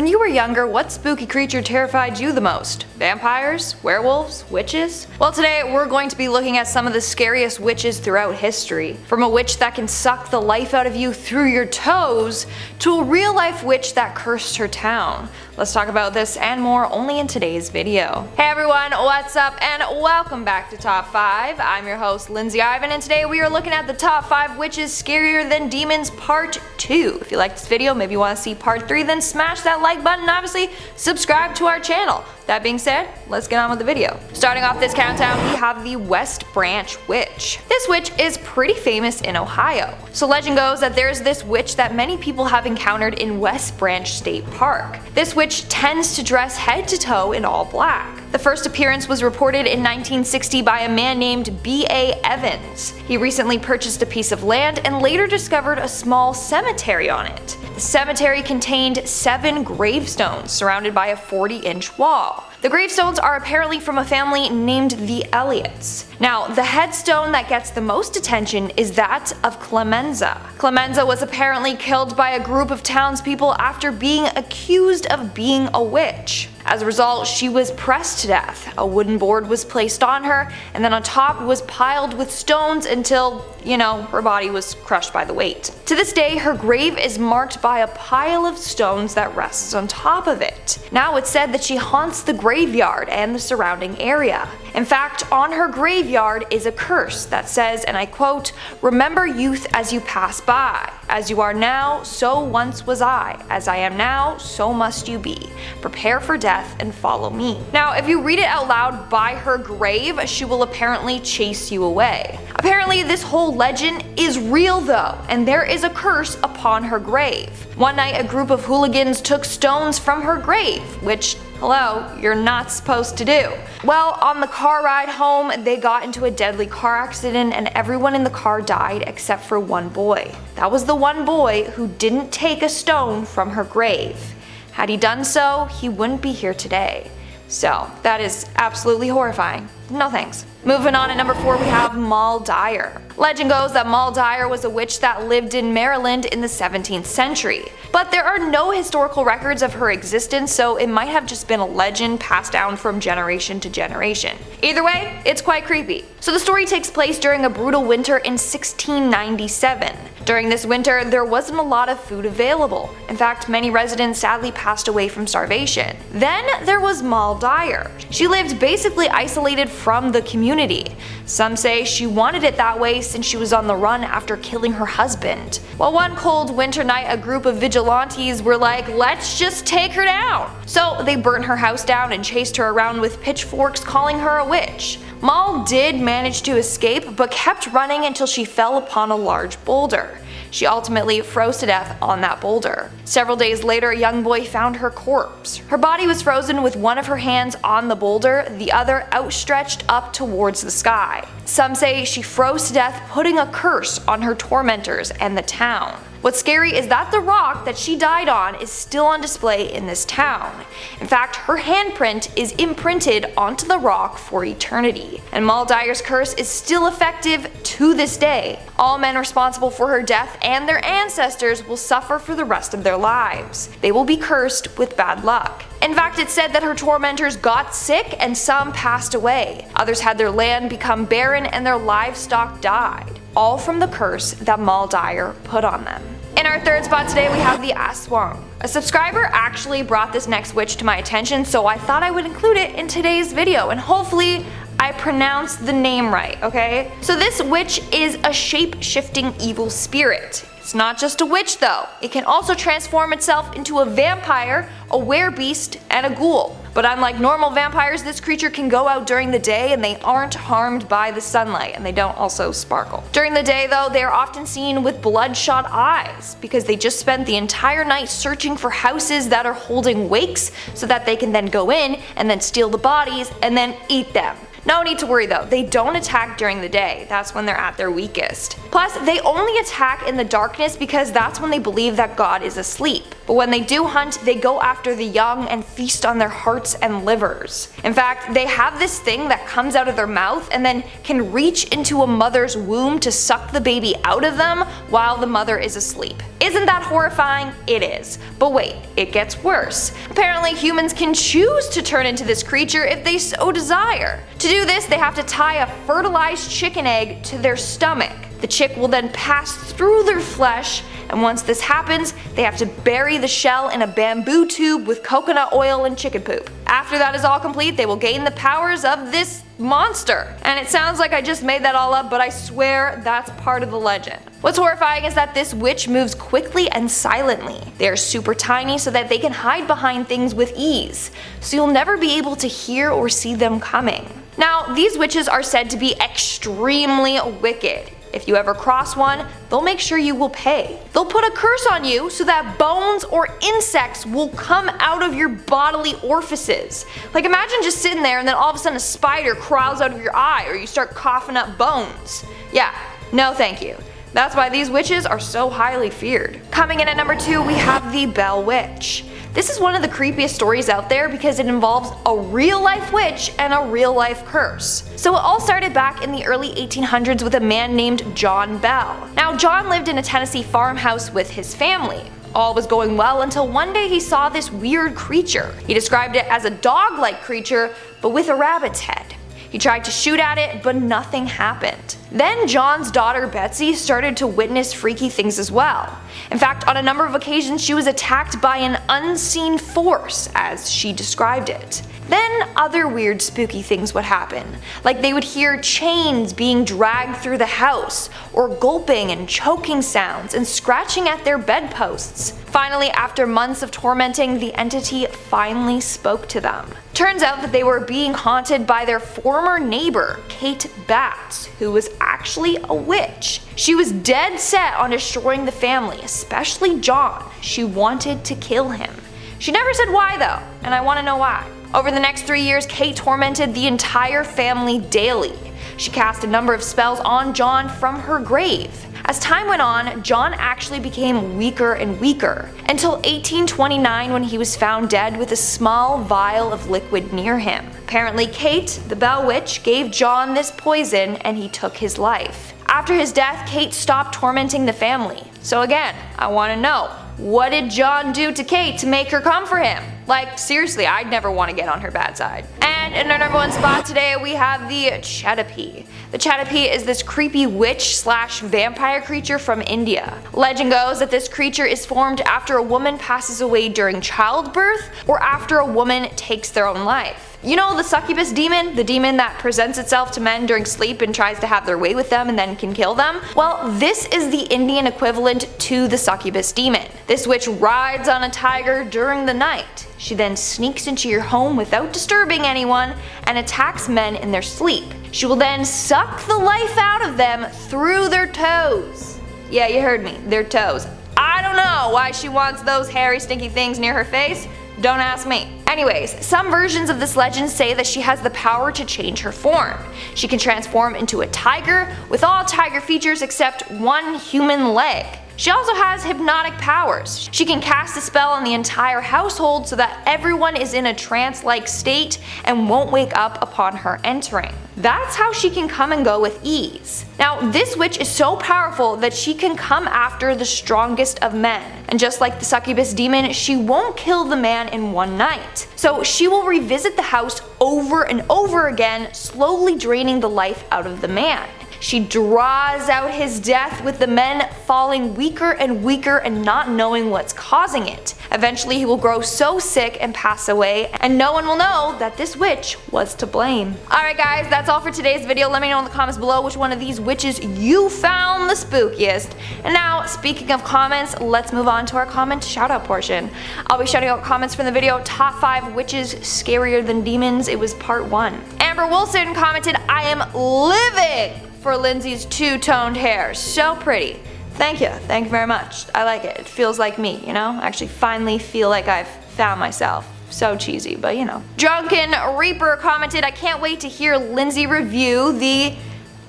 When you were younger, what spooky creature terrified you the most? Vampires? Werewolves? Witches? Well, today we're going to be looking at some of the scariest witches throughout history. From a witch that can suck the life out of you through your toes, to a real-life witch that cursed her town. Let's talk about this and more only in today's video. Hey everyone, what's up and welcome back to Top 5. I'm your host Lindsay Ivan, and today we are looking at the Top 5 Witches Scarier Than Demons Part 2. If you like this video, maybe you want to see Part 3, then smash that like button and obviously subscribe to our channel. That being said, let's get on with the video. Starting off this countdown, we have the West Branch Witch. This witch is pretty famous in Ohio. So legend goes that there's this witch that many people have encountered in West Branch State Park. This witch tends to dress head to toe in all black. The first appearance was reported in 1960 by a man named B.A. Evans. He recently purchased a piece of land and later discovered a small cemetery on it. The cemetery contained 7 gravestones surrounded by a 40-inch wall. The gravestones are apparently from a family named the Elliots. Now, the headstone that gets the most attention is that of Clemenza. Clemenza was apparently killed by a group of townspeople after being accused of being a witch. As a result, she was pressed to death. A wooden board was placed on her, and then on top was piled with stones until, her body was crushed by the weight. To this day, her grave is marked by a pile of stones that rests on top of it. Now it's said that she haunts the graveyard and the surrounding area. In fact, on her graveyard is a curse that says, and I quote, "Remember youth as you pass by. As you are now, so once was I. As I am now, so must you be. Prepare for death and follow me." Now, if you read it out loud by her grave, she will apparently chase you away. Apparently, this whole legend is real though, and there is a curse upon her grave. One night, a group of hooligans took stones from her grave, which, hello, you're not supposed to do. Well, on the car ride home, they got into a deadly car accident and everyone in the car died except for one boy. That was the one boy who didn't take a stone from her grave. Had he done so, he wouldn't be here today. So, that is absolutely horrifying. No thanks. Moving on at number 4, we have Moll Dyer. Legend goes that Moll Dyer was a witch that lived in Maryland in the 17th century. But there are no historical records of her existence, so it might have just been a legend passed down from generation to generation. Either way, it's quite creepy. So the story takes place during a brutal winter in 1697. During this winter, there wasn't a lot of food available. In fact, many residents sadly passed away from starvation. Then there was Moll Dyer. She lived basically isolated from the community. Some say she wanted it that way since she was on the run after killing her husband. Well, one cold winter night, a group of vigilantes were like, let's just take her down. So they burnt her house down and chased her around with pitchforks, calling her a witch. Moll did manage to escape, but kept running until she fell upon a large boulder. She ultimately froze to death on that boulder. Several days later, a young boy found her corpse. Her body was frozen with one of her hands on the boulder, the other outstretched up towards the sky. Some say she froze to death, putting a curse on her tormentors and the town. What's scary is that the rock that she died on is still on display in this town. In fact, her handprint is imprinted onto the rock for eternity. And Moll Dyer's curse is still effective to this day. All men responsible for her death and their ancestors will suffer for the rest of their lives. They will be cursed with bad luck. In fact, it's said that her tormentors got sick and some passed away. Others had their land become barren and their livestock died. All from the curse that Moll Dyer put on them. In our third spot today, we have the Aswang. A subscriber actually brought this next witch to my attention, so I thought I would include it in today's video, and hopefully I pronounced the name right, okay? So this witch is a shape-shifting evil spirit. It's not just a witch though. It can also transform itself into a vampire, a werebeast, and a ghoul. But unlike normal vampires, this creature can go out during the day and they aren't harmed by the sunlight, and they don't also sparkle. During the day though, they are often seen with bloodshot eyes because they just spent the entire night searching for houses that are holding wakes so that they can then go in and then steal the bodies and then eat them. No need to worry though, they don't attack during the day, that's when they're at their weakest. Plus, they only attack in the darkness because that's when they believe that God is asleep. but when they do hunt, they go after the young and feast on their hearts and livers. In fact, they have this thing that comes out of their mouth and then can reach into a mother's womb to suck the baby out of them while the mother is asleep. Isn't that horrifying? It is. But wait, it gets worse. Apparently humans can choose to turn into this creature if they so desire. To do this, they have to tie a fertilized chicken egg to their stomach. The chick will then pass through their flesh, and once this happens, they have to bury the shell in a bamboo tube with coconut oil and chicken poop. After that is all complete, they will gain the powers of this monster. And it sounds like I just made that all up, but I swear that's part of the legend. What's horrifying is that this witch moves quickly and silently. They are super tiny so that they can hide behind things with ease, so you'll never be able to hear or see them coming. Now, these witches are said to be extremely wicked. If you ever cross one, they'll make sure you will pay. They'll put a curse on you so that bones or insects will come out of your bodily orifices. Like imagine just sitting there and then all of a sudden a spider crawls out of your eye or you start coughing up bones. Yeah, no thank you. That's why these witches are so highly feared. Coming in at number 2, we have the Bell Witch. This is one of the creepiest stories out there because it involves a real-life witch and a real-life curse. So it all started back in the early 1800s with a man named John Bell. Now John lived in a Tennessee farmhouse with his family. All was going well until one day he saw this weird creature. He described it as a dog-like creature but with a rabbit's head. He tried to shoot at it, but nothing happened. Then John's daughter Betsy started to witness freaky things as well. In fact, on a number of occasions she was attacked by an unseen force, as she described it. Then other weird spooky things would happen, like they would hear chains being dragged through the house, or gulping and choking sounds and scratching at their bedposts. Finally, after months of tormenting, the entity finally spoke to them. Turns out that they were being haunted by their former neighbor, Kate Batts, who was actually a witch. She was dead set on destroying the family, especially John. She wanted to kill him. She never said why though, and I want to know why. Over the next 3 years, Kate tormented the entire family daily. She cast a number of spells on John from her grave. As time went on, John actually became weaker and weaker, until 1829 when he was found dead with a small vial of liquid near him. Apparently Kate, the Bell Witch, gave John this poison and he took his life. After his death, Kate stopped tormenting the family. So again, I want to know, what did John do to Kate to make her come for him? Like seriously, I'd never want to get on her bad side. And in our number 1 spot today we have the Chedipe. The Chedipe is this creepy witch / vampire creature from India. Legend goes that this creature is formed after a woman passes away during childbirth or after a woman takes their own life. You know the succubus demon? The demon that presents itself to men during sleep and tries to have their way with them and then can kill them? Well, this is the Indian equivalent to the succubus demon. This witch rides on a tiger during the night. She then sneaks into your home without disturbing anyone and attacks men in their sleep. She will then suck the life out of them through their toes. Yeah, you heard me, their toes. I don't know why she wants those hairy stinky things near her face. Don't ask me. Anyways, some versions of this legend say that she has the power to change her form. She can transform into a tiger with all tiger features except one human leg. She also has hypnotic powers. She can cast a spell on the entire household so that everyone is in a trance-like state and won't wake up upon her entering. That's how she can come and go with ease. Now, this witch is so powerful that she can come after the strongest of men. And just like the succubus demon, she won't kill the man in one night. So she will revisit the house over and over again, slowly draining the life out of the man. She draws out his death with the men falling weaker and weaker and not knowing what's causing it. Eventually he will grow so sick and pass away, and no one will know that this witch was to blame. Alright guys, that's all for today's video. Let me know in the comments below which one of these witches you found the spookiest. And now, speaking of comments, let's move on to our comment shoutout portion. I'll be shouting out comments from the video Top 5 Witches Scarier Than Demons. It was part 1. Amber Wilson commented, I am living for Lindsay's two-toned hair. So pretty. Thank you very much. I like it. It feels like me, you know? I actually finally feel like I've found myself. So cheesy, but you know. Drunken Reaper commented, I can't wait to hear Lindsay review the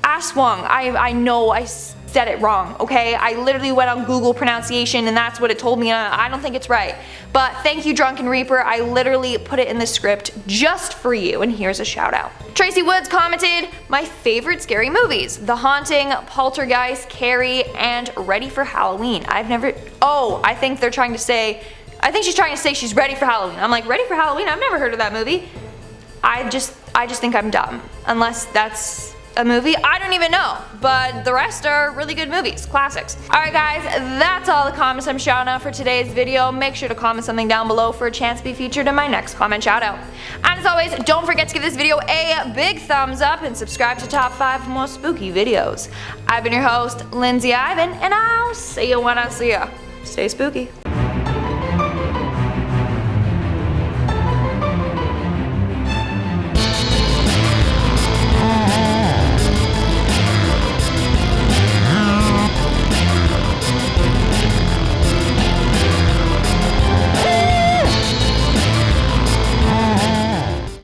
Aswang. I know I said it wrong, okay? I literally went on Google pronunciation and that's what it told me, and I don't think it's right. But thank you, Drunken Reaper. I literally put it in the script just for you, and here's a shout out. Tracy Woods commented, my favorite scary movies: The Haunting, Poltergeist, Carrie, and Ready for Halloween. I've never, oh, I think she's trying to say she's ready for Halloween. I'm like, Ready for Halloween? I've never heard of that movie. I just think I'm dumb, unless that's a movie. I don't even know, but the rest are really good movies, classics. Alright guys, that's all the comments I'm shouting out for today's video. Make sure to comment something down below for a chance to be featured in my next comment shout out. And as always, don't forget to give this video a big thumbs up and subscribe to Top 5 for more spooky videos. I've been your host, Lindsay Ivan, and I'll see you when I see you. Stay spooky.